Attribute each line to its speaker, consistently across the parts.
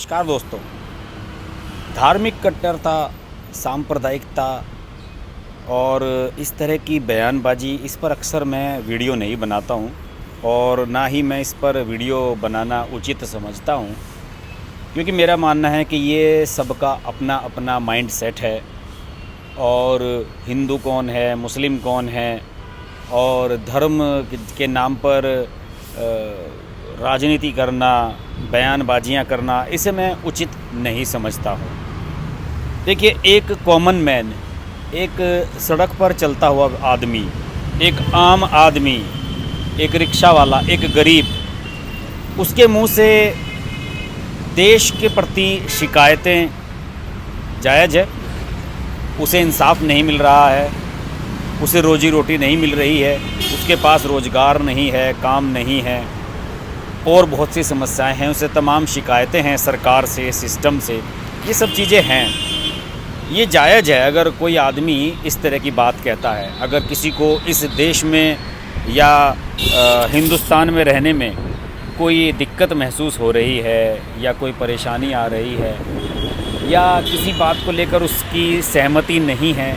Speaker 1: नमस्कार दोस्तों। धार्मिक कट्टरता, सांप्रदायिकता और इस तरह की बयानबाजी, इस पर अक्सर मैं वीडियो नहीं बनाता हूं और ना ही मैं इस पर वीडियो बनाना उचित समझता हूं, क्योंकि मेरा मानना है कि ये सबका अपना अपना माइंड सेट है और हिंदू कौन है, मुस्लिम कौन है और धर्म के नाम पर राजनीति करना, बयानबाजियां करना, इसे मैं उचित नहीं समझता हूँ। देखिए, एक कॉमन मैन, एक सड़क पर चलता हुआ आदमी, एक आम आदमी, एक रिक्शा वाला, एक गरीब, उसके मुंह से देश के प्रति शिकायतें जायज़ है। उसे इंसाफ नहीं मिल रहा है, उसे रोजी रोटी नहीं मिल रही है, उसके पास रोज़गार नहीं है, काम नहीं है और बहुत सी समस्याएं हैं, उसे तमाम शिकायतें हैं सरकार से, सिस्टम से। ये सब चीज़ें हैं, ये जायज़ है। अगर कोई आदमी इस तरह की बात कहता है, अगर किसी को इस देश में या हिंदुस्तान में रहने में कोई दिक्कत महसूस हो रही है या कोई परेशानी आ रही है या किसी बात को लेकर उसकी सहमति नहीं है,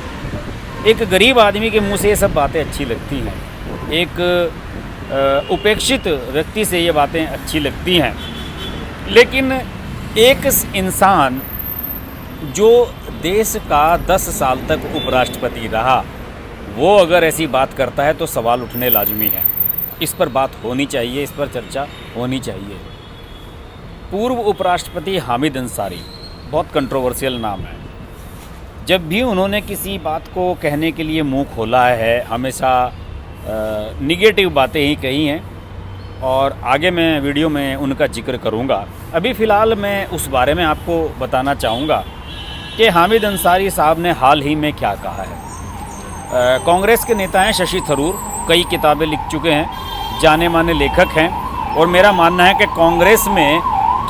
Speaker 1: एक गरीब आदमी के मुंह से ये सब बातें अच्छी लगती हैं, एक उपेक्षित व्यक्ति से ये बातें अच्छी लगती हैं। लेकिन एक इंसान जो देश का 10 साल तक उपराष्ट्रपति रहा, वो अगर ऐसी बात करता है तो सवाल उठने लाजमी है। इस पर बात होनी चाहिए, इस पर चर्चा होनी चाहिए। पूर्व उपराष्ट्रपति हामिद अंसारी, बहुत कंट्रोवर्शियल नाम है। जब भी उन्होंने किसी बात को कहने के लिए मुंह खोला है, हमेशा निगेटिव बातें ही कही हैं और आगे मैं वीडियो में उनका जिक्र करूंगा। अभी फ़िलहाल मैं उस बारे में आपको बताना चाहूँगा कि हामिद अंसारी साहब ने हाल ही में क्या कहा है। कांग्रेस के नेता हैं शशि थरूर, कई किताबें लिख चुके हैं, जाने माने लेखक हैं और मेरा मानना है कि कांग्रेस में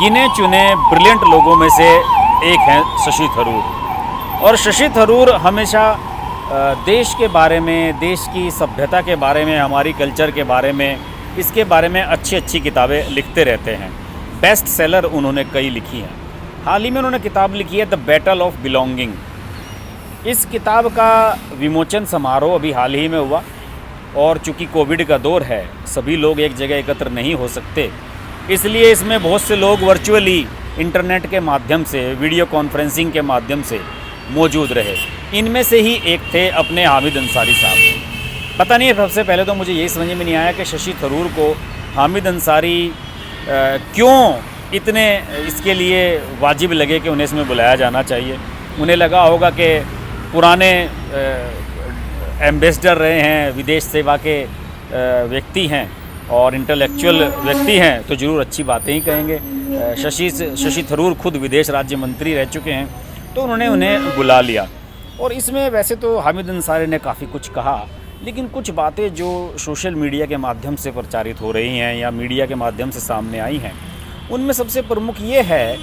Speaker 1: गिने चुने ब्रिलियंट लोगों में से एक हैं शशि थरूर। और शशि थरूर हमेशा देश के बारे में, देश की सभ्यता के बारे में, हमारी कल्चर के बारे में, इसके बारे में अच्छी अच्छी किताबें लिखते रहते हैं। बेस्ट सेलर उन्होंने कई लिखी हैं। हाल ही में उन्होंने किताब लिखी है द बैटल ऑफ बिलोंगिंग। इस किताब का विमोचन समारोह अभी हाल ही में हुआ और चूँकि कोविड का दौर है, सभी लोग एक जगह एकत्र नहीं हो सकते, इसलिए इसमें बहुत से लोग वर्चुअली इंटरनेट के माध्यम से, वीडियो कॉन्फ्रेंसिंग के माध्यम से मौजूद रहे। इनमें से ही एक थे अपने हामिद अंसारी साहब। पता नहीं, सबसे पहले तो मुझे यही समझ में नहीं आया कि शशि थरूर को हामिद अंसारी क्यों इतने इसके लिए वाजिब लगे कि उन्हें इसमें बुलाया जाना चाहिए। उन्हें लगा होगा कि पुराने एम्बेसडर रहे हैं, विदेश सेवा के व्यक्ति हैं और इंटेलेक्चुअल व्यक्ति हैं, तो ज़रूर अच्छी बातें ही कहेंगे। शशि थरूर खुद विदेश राज्य मंत्री रह चुके हैं, तो उन्होंने उन्हें बुला लिया। और इसमें वैसे तो हामिद अंसारी ने काफ़ी कुछ कहा, लेकिन कुछ बातें जो सोशल मीडिया के माध्यम से प्रचारित हो रही हैं या मीडिया के माध्यम से सामने आई हैं, उनमें सबसे प्रमुख ये है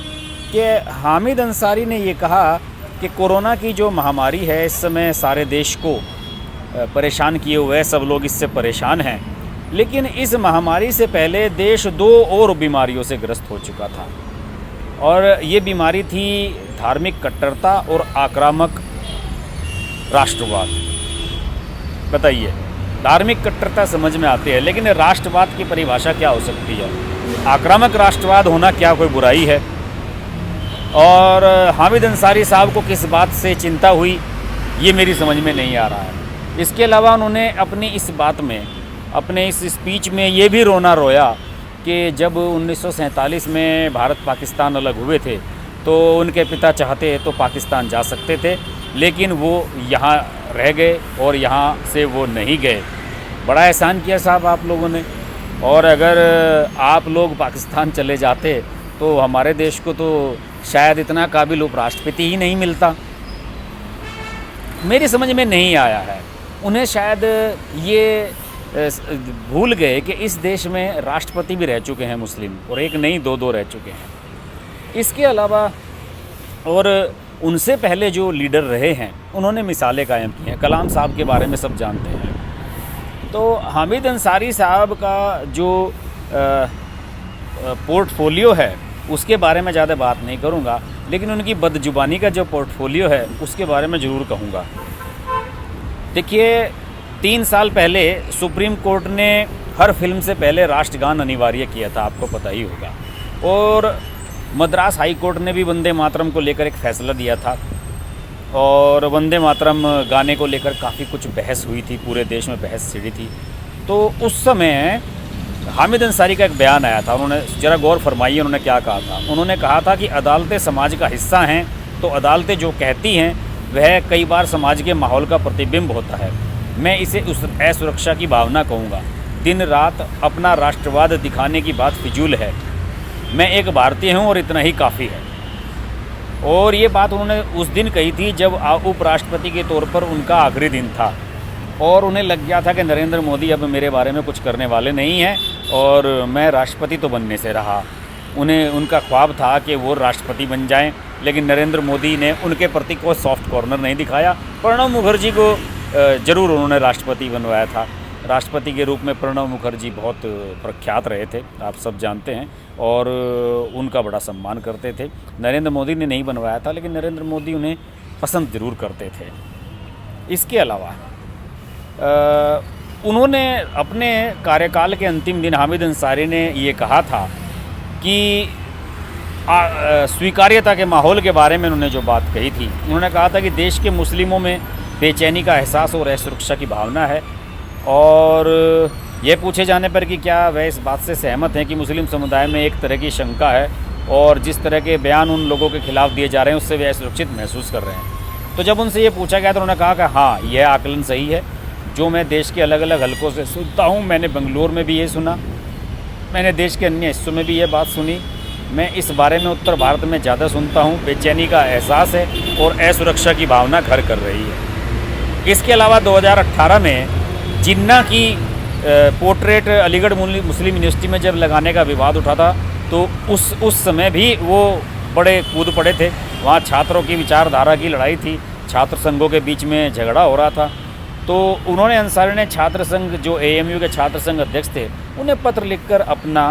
Speaker 1: कि हामिद अंसारी ने ये कहा कि कोरोना की जो महामारी है, इस समय सारे देश को परेशान किए हुए है, सब लोग इससे परेशान हैं। लेकिन इस महामारी से पहले देश 2 और बीमारियों से ग्रस्त हो चुका था और ये बीमारी थी धार्मिक कट्टरता और आक्रामक राष्ट्रवाद। बताइए, धार्मिक कट्टरता समझ में आती है, लेकिन राष्ट्रवाद की परिभाषा क्या हो सकती है? आक्रामक राष्ट्रवाद होना क्या कोई बुराई है? और हामिद अंसारी साहब को किस बात से चिंता हुई, ये मेरी समझ में नहीं आ रहा है। इसके अलावा उन्होंने अपनी इस बात में, अपने इस स्पीच में ये भी रोना रोया कि जब 1947 में भारत पाकिस्तान अलग हुए थे तो उनके पिता चाहते तो पाकिस्तान जा सकते थे, लेकिन वो यहाँ रह गए और यहाँ से वो नहीं गए। बड़ा एहसान किया साहब आप लोगों ने, और अगर आप लोग पाकिस्तान चले जाते तो हमारे देश को तो शायद इतना काबिल उपराष्ट्रपति ही नहीं मिलता। मेरी समझ में नहीं आया है। उन्हें शायद ये भूल गए कि इस देश में राष्ट्रपति भी रह चुके हैं मुस्लिम, और एक नहीं 2 रह चुके हैं। इसके अलावा और उनसे पहले जो लीडर रहे हैं, उन्होंने मिसालें कायम की हैं। कलाम साहब के बारे में सब जानते हैं। तो हामिद अंसारी साहब का जो पोर्टफोलियो है उसके बारे में ज़्यादा बात नहीं करूँगा, लेकिन उनकी बदजुबानी का जो पोर्टफोलियो है उसके बारे में ज़रूर कहूँगा। देखिए, 3 साल पहले सुप्रीम कोर्ट ने हर फिल्म से पहले राष्ट्रगान अनिवार्य किया था, आपको पता ही होगा। और मद्रास हाई कोर्ट ने भी वंदे मातरम को लेकर एक फ़ैसला दिया था, और वंदे मातरम गाने को लेकर काफ़ी कुछ बहस हुई थी, पूरे देश में बहस छिड़ी थी। तो उस समय हामिद अंसारी का एक बयान आया था, उन्होंने ज़रा गौर फरमाइए उन्होंने क्या कहा था। उन्होंने कहा था कि अदालतें समाज का हिस्सा हैं, तो अदालतें जो कहती हैं वह कई बार समाज के माहौल का प्रतिबिंब होता है। मैं इसे उस असुरक्षा की भावना कहूँगा। दिन रात अपना राष्ट्रवाद दिखाने की बात फिजूल है। मैं एक भारतीय हूँ और इतना ही काफ़ी है। और ये बात उन्होंने उस दिन कही थी जब उपराष्ट्रपति के तौर पर उनका आखिरी दिन था, और उन्हें लग गया था कि नरेंद्र मोदी अब मेरे बारे में कुछ करने वाले नहीं हैं और मैं राष्ट्रपति तो बनने से रहा। उनका ख्वाब था कि वो राष्ट्रपति बन जाएं, लेकिन नरेंद्र मोदी ने उनके प्रति कोई सॉफ्ट कॉर्नर नहीं दिखाया। प्रणब मुखर्जी को ज़रूर उन्होंने राष्ट्रपति बनवाया था। राष्ट्रपति के रूप में प्रणब मुखर्जी बहुत प्रख्यात रहे थे, आप सब जानते हैं, और उनका बड़ा सम्मान करते थे। नरेंद्र मोदी ने नहीं बनवाया था, लेकिन नरेंद्र मोदी उन्हें पसंद ज़रूर करते थे। इसके अलावा उन्होंने अपने कार्यकाल के अंतिम दिन हामिद अंसारी ने ये कहा था कि स्वीकार्यता के माहौल के बारे में उन्होंने जो बात कही थी, उन्होंने कहा था कि देश के मुस्लिमों में बेचैनी का एहसास और असुरक्षा की भावना है। और ये पूछे जाने पर कि क्या वह इस बात से सहमत हैं कि मुस्लिम समुदाय में एक तरह की शंका है और जिस तरह के बयान उन लोगों के खिलाफ दिए जा रहे हैं उससे वे असुरक्षित महसूस कर रहे हैं। तो जब उनसे ये पूछा गया तो उन्होंने कहा कि हाँ, यह आकलन सही है जो मैं देश के अलग अलग हलकों से सुनता हूँ। मैंने बेंगलोर में भी ये सुना, मैंने देश के अन्य हिस्सों में भी ये बात सुनी। मैं इस बारे में उत्तर भारत में ज़्यादा सुनता हूँ। बेचैनी का एहसास है और असुरक्षा की भावना घर कर रही है। इसके अलावा 2018 में जिन्ना की पोर्ट्रेट अलीगढ़ मुस्लिम यूनिवर्सिटी में जब लगाने का विवाद उठा था, तो उस समय भी वो बड़े कूद पड़े थे। वहाँ छात्रों की विचारधारा की लड़ाई थी, छात्र संघों के बीच में झगड़ा हो रहा था। तो उन्होंने, अंसारी ने छात्र संघ, जो AMU के छात्र संघ अध्यक्ष थे, उन्हें पत्र लिखकर अपना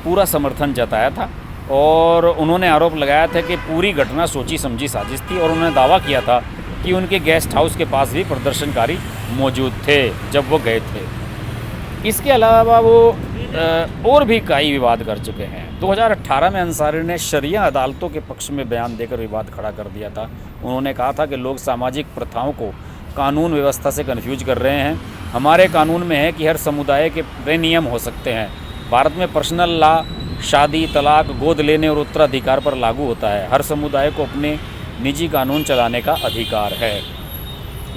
Speaker 1: पूरा समर्थन जताया था। और उन्होंने आरोप लगाया था कि पूरी घटना सोची समझी साजिश थी, और उन्होंने दावा किया था कि उनके गेस्ट हाउस के पास भी प्रदर्शनकारी मौजूद थे जब वो गए थे। इसके अलावा वो और भी कई विवाद कर चुके हैं। 2018 में अंसारी ने शरिया अदालतों के पक्ष में बयान देकर विवाद खड़ा कर दिया था। उन्होंने कहा था कि लोग सामाजिक प्रथाओं को कानून व्यवस्था से कन्फ्यूज कर रहे हैं। हमारे कानून में है कि हर समुदाय के अपने नियम हो सकते हैं। भारत में पर्सनल लॉ शादी, तलाक, गोद लेने और उत्तराधिकार पर लागू होता है। हर समुदाय को अपने निजी कानून चलाने का अधिकार है।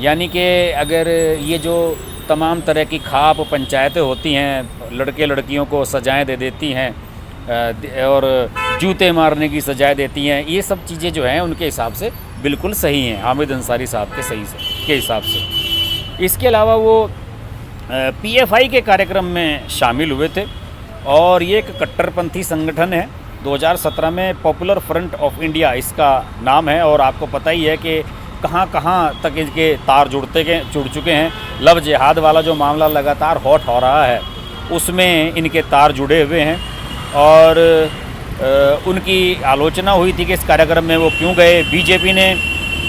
Speaker 1: यानी कि अगर ये जो तमाम तरह की खाप पंचायतें होती हैं, लड़के लड़कियों को सजाएं दे देती हैं और जूते मारने की सजाएं देती हैं, ये सब चीज़ें जो हैं उनके हिसाब से बिल्कुल सही हैं, हामिद अंसारी साहब के हिसाब से। इसके अलावा वो PFI के कार्यक्रम में शामिल हुए थे, और ये एक कट्टरपंथी संगठन है। 2017 में पॉपुलर फ्रंट ऑफ इंडिया इसका नाम है, और आपको पता ही है कि कहाँ कहाँ तक इनके तार जुड़ चुके हैं। लव जिहाद वाला जो मामला लगातार हॉट हो रहा है, उसमें इनके तार जुड़े हुए हैं। और उनकी आलोचना हुई थी कि इस कार्यक्रम में वो क्यों गए। बीजेपी ने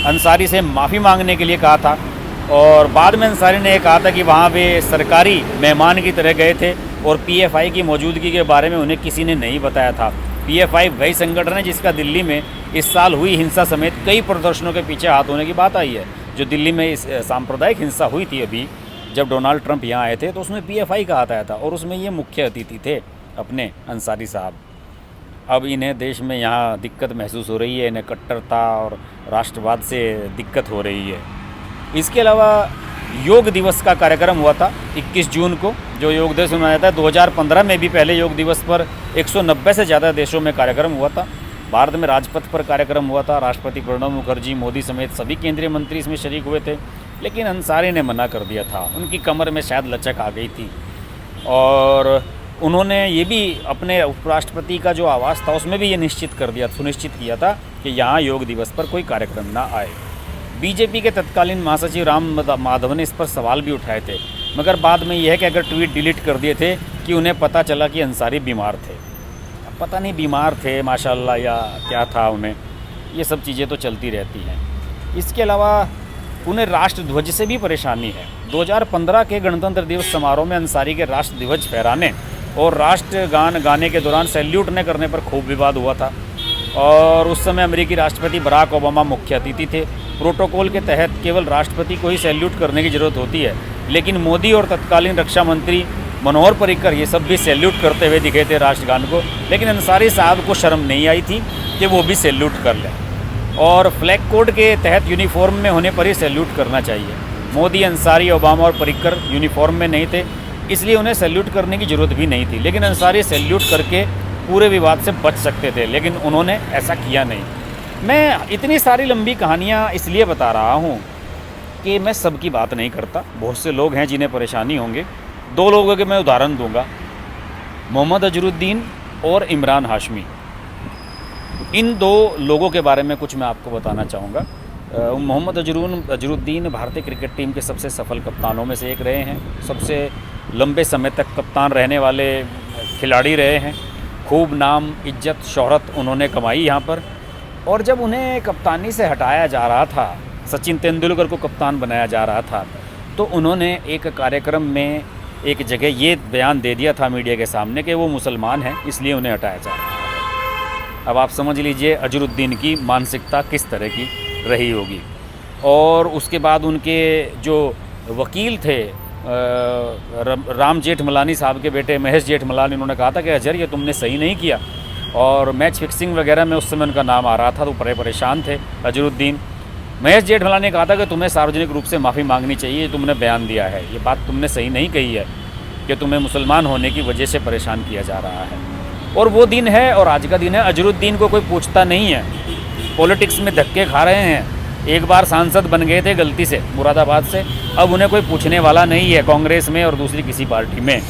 Speaker 1: अंसारी से माफ़ी मांगने के लिए कहा था, और बाद में अंसारी ने कहा था कि वहाँ वे सरकारी मेहमान की तरह गए थे और PFI की मौजूदगी के बारे में उन्हें किसी ने नहीं बताया था। PFI वही संगठन है जिसका दिल्ली में इस साल हुई हिंसा समेत कई प्रदर्शनों के पीछे हाथ होने की बात आई है। जो दिल्ली में इस सांप्रदायिक हिंसा हुई थी अभी, जब डोनाल्ड ट्रंप यहाँ आए थे, तो उसमें PFI का हाथ आया था, और उसमें ये मुख्य अतिथि थे अपने अंसारी साहब। अब इन्हें देश में यहाँ दिक्कत महसूस हो रही है, इन्हें कट्टरता और राष्ट्रवाद से दिक्कत हो रही है। इसके अलावा योग दिवस का कार्यक्रम हुआ था 21 जून को, जो योग दिवस मनाया जाता है। 2015 में भी पहले योग दिवस पर 190 से ज़्यादा देशों में कार्यक्रम हुआ था। भारत में राजपथ पर कार्यक्रम हुआ था। राष्ट्रपति प्रणब मुखर्जी, मोदी समेत सभी केंद्रीय मंत्री इसमें शरीक हुए थे, लेकिन अंसारी ने मना कर दिया था। उनकी कमर में शायद लचक आ गई थी, और उन्होंने ये भी अपने उपराष्ट्रपति का जो आवास था उसमें भी ये सुनिश्चित किया था कि यहाँ योग दिवस पर कोई कार्यक्रम ना आए। बीजेपी के तत्कालीन महासचिव राम माधव ने इस पर सवाल भी उठाए थे, मगर बाद में यह है कि अगर ट्वीट डिलीट कर दिए थे कि उन्हें पता चला कि अंसारी बीमार थे। पता नहीं बीमार थे माशाल्लाह या क्या था उन्हें, ये सब चीज़ें तो चलती रहती हैं। इसके अलावा उन्हें राष्ट्र ध्वज से भी परेशानी है। 2015 के गणतंत्र दिवस समारोह में अंसारी के राष्ट्र ध्वज फहराने और राष्ट्रगान गाने के दौरान सैल्यूट न करने पर खूब विवाद हुआ था और उस समय अमेरिकी राष्ट्रपति बराक ओबामा मुख्य अतिथि थे। प्रोटोकॉल के तहत केवल राष्ट्रपति को ही सैल्यूट करने की ज़रूरत होती है, लेकिन मोदी और तत्कालीन रक्षा मंत्री मनोहर पर्रिकर ये सब भी सैल्यूट करते हुए दिखे थे राष्ट्रगान को, लेकिन अंसारी साहब को शर्म नहीं आई थी कि वो भी सैल्यूट कर लें और फ्लैग कोड के तहत यूनिफॉर्म में होने पर ही सैल्यूट करना चाहिए। मोदी, अंसारी, ओबामा और पर्रिकर यूनिफॉर्म में नहीं थे, इसलिए उन्हें सैल्यूट करने की ज़रूरत भी नहीं थी, लेकिन अंसारी सैल्यूट करके पूरे विवाद से बच सकते थे, लेकिन उन्होंने ऐसा किया नहीं। मैं इतनी सारी लंबी कहानियाँ इसलिए बता रहा हूँ कि मैं सबकी बात नहीं करता, बहुत से लोग हैं जिन्हें परेशानी होंगे। 2 लोगों के मैं उदाहरण दूंगा, मोहम्मद अजरुद्दीन और इमरान हाशमी। इन 2 लोगों के बारे में कुछ मैं आपको बताना चाहूँगा। मोहम्मद अजरुद्दीन भारतीय क्रिकेट टीम के सबसे सफल कप्तानों में से एक रहे हैं, सबसे लंबे समय तक कप्तान रहने वाले खिलाड़ी रहे हैं। खूब नाम, इज्जत, शोहरत उन्होंने कमाई यहाँ पर। और जब उन्हें कप्तानी से हटाया जा रहा था, सचिन तेंदुलकर को कप्तान बनाया जा रहा था, तो उन्होंने एक कार्यक्रम में एक जगह ये बयान दे दिया था मीडिया के सामने कि वो मुसलमान हैं, इसलिए उन्हें हटाया जा रहा है। अब आप समझ लीजिए अजरुद्दीन की मानसिकता किस तरह की रही होगी। और उसके बाद उनके जो वकील थे राम जेठमलानी साहब के बेटे महेश जेठमलानी, उन्होंने कहा था कि अजहर ये तुमने सही नहीं किया, और मैच फिक्सिंग वगैरह में उस समय उनका नाम आ रहा था, तो बड़े परेशान थे अजरुद्दीन। महेश जेठमलानी ने कहा था कि तुम्हें सार्वजनिक रूप से माफ़ी मांगनी चाहिए, तुमने बयान दिया है, ये बात तुमने सही नहीं कही है कि तुम्हें मुसलमान होने की वजह से परेशान किया जा रहा है। और वो दिन है और आज का दिन है, अजरुद्दीन को कोई पूछता नहीं है। पॉलिटिक्स में धक्के खा रहे हैं, एक बार सांसद बन गए थे गलती से मुरादाबाद से, अब उन्हें कोई पूछने वाला नहीं है कांग्रेस में और दूसरी किसी पार्टी में।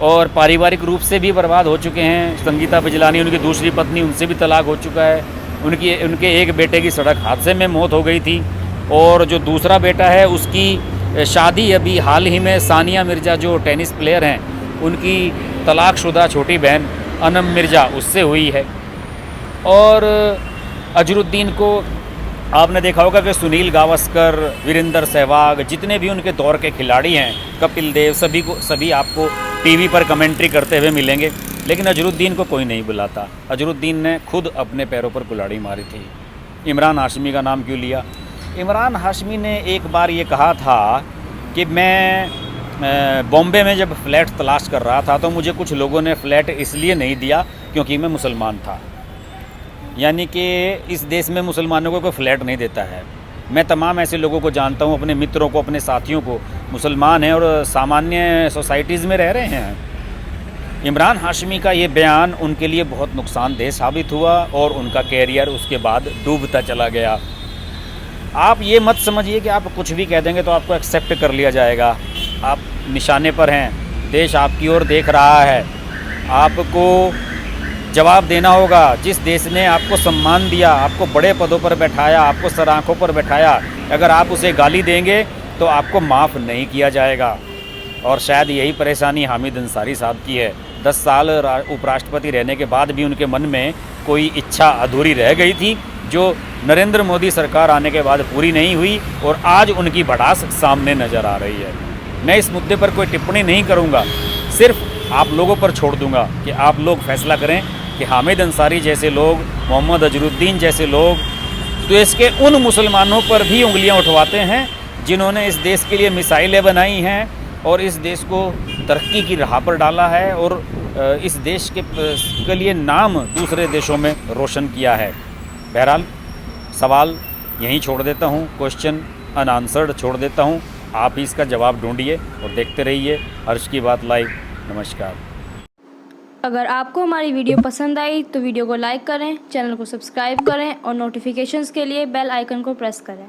Speaker 1: और पारिवारिक रूप से भी बर्बाद हो चुके हैं। संगीता बिजलानी, उनकी दूसरी पत्नी, उनसे भी तलाक हो चुका है। उनके एक बेटे की सड़क हादसे में मौत हो गई थी, और जो दूसरा बेटा है उसकी शादी अभी हाल ही में सानिया मिर्ज़ा जो टेनिस प्लेयर हैं, उनकी तलाकशुदा छोटी बहन अनम मिर्ज़ा, उससे हुई है। और अजरुद्दीन को आपने देखा होगा कि सुनील गावस्कर, वीरेंद्र सहवाग, जितने भी उनके दौर के खिलाड़ी हैं, कपिल देव, सभी आपको टीवी पर कमेंट्री करते हुए मिलेंगे, लेकिन अजरुद्दीन को कोई नहीं बुलाता। अजरुद्दीन ने खुद अपने पैरों पर कुल्हाड़ी मारी थी। इमरान हाशमी का नाम क्यों लिया? इमरान हाशमी ने एक बार ये कहा था कि मैं बॉम्बे में जब फ्लैट तलाश कर रहा था तो मुझे कुछ लोगों ने फ्लैट इसलिए नहीं दिया क्योंकि मैं मुसलमान था। यानी कि इस देश में मुसलमानों को कोई फ्लैट नहीं देता है। मैं तमाम ऐसे लोगों को जानता हूँ, अपने मित्रों को, अपने साथियों को, मुसलमान हैं और सामान्य सोसाइटीज़ में रह रहे हैं। इमरान हाशमी का ये बयान उनके लिए बहुत नुकसानदेह साबित हुआ और उनका कैरियर उसके बाद डूबता चला गया। आप ये मत समझिए कि आप कुछ भी कह देंगे तो आपको एक्सेप्ट कर लिया जाएगा। आप निशाने पर हैं, देश आपकी ओर देख रहा है, आपको जवाब देना होगा। जिस देश ने आपको सम्मान दिया, आपको बड़े पदों पर बैठाया, आपको सराखों पर बैठाया, अगर आप उसे गाली देंगे तो आपको माफ़ नहीं किया जाएगा। और शायद यही परेशानी हामिद अंसारी साहब की है। 10 साल उपराष्ट्रपति रहने के बाद भी उनके मन में कोई इच्छा अधूरी रह गई थी, जो नरेंद्र मोदी सरकार आने के बाद पूरी नहीं हुई, और आज उनकी भड़ास सामने नज़र आ रही है। मैं इस मुद्दे पर कोई टिप्पणी नहीं करूँगा, सिर्फ आप लोगों पर छोड़ दूँगा कि आप लोग फैसला करें कि हामिद अंसारी जैसे लोग, मोहम्मद अजरुद्दीन जैसे लोग देश के उन मुसलमानों पर भी उंगलियां उठवाते हैं जिन्होंने इस देश के लिए मिसाइलें बनाई हैं और इस देश को तरक्की की राह पर डाला है और इस देश के लिए नाम दूसरे देशों में रोशन किया है। बहरहाल सवाल यहीं छोड़ देता हूँ, क्वेश्चन अनआंसर्ड छोड़ देता हूँ। आप ही इसका जवाब ढूंढिए और देखते रहिए हर्ष की बात लाइव। नमस्कार।
Speaker 2: अगर आपको हमारी वीडियो पसंद आई तो वीडियो को लाइक करें, चैनल को सब्सक्राइब करें और नोटिफिकेशंस के लिए बेल आइकन को प्रेस करें।